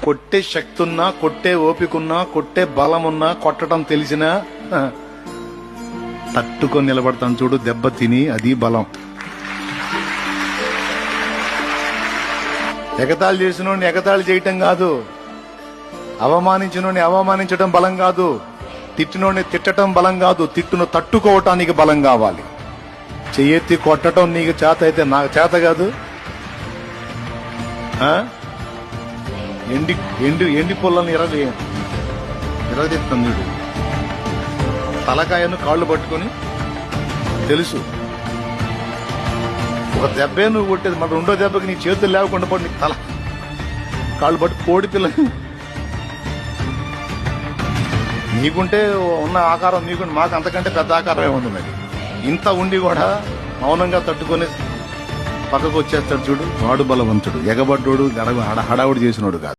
కొట్టే శక్తి ఉన్నా, కొట్టే ఓపికన్నా, కొట్టే బలమున్నా, కొట్టడం తెలిసినా తట్టుకొని నిలబడతాను చూడు, దెబ్బ తిని, అది బలం. ఎగతాళి చేసినోడిని ఎగతాళి చేయటం కాదు, అవమానించినోడిని అవమానించడం బలం కాదు, తిట్టినోడిని తిట్టడం బలం కాదు, తిట్టును తట్టుకోవటానికి బలం కావాలి. చెయ్యెత్తి కొట్టడం నీకు చేత అయితే నాకు చేత కాదు. ఎండి పొలాలను ఎరగదీస్తాను నీడు. తలకాయను కాళ్ళు పట్టుకొని తెలుసు ఒక దెబ్బే నువ్వు కొట్టేది, మన రెండో దెబ్బకి నీ చేతులు లేకుండా పడి నీకు తల కాళ్ళు పట్టు కోడి పిల్ల. నీకుంటే ఉన్న ఆకారం నీకుంటే, మాకు అంతకంటే పెద్ద ఆకారమే ఉంది. మరి ఇంత ఉండి కూడా మౌనంగా తట్టుకొని పక్కకు వచ్చేస్తాడు చూడు, వాడు బలవంతుడు. ఎగబడ్డోడు హడావుడి చేసినోడు కాదు.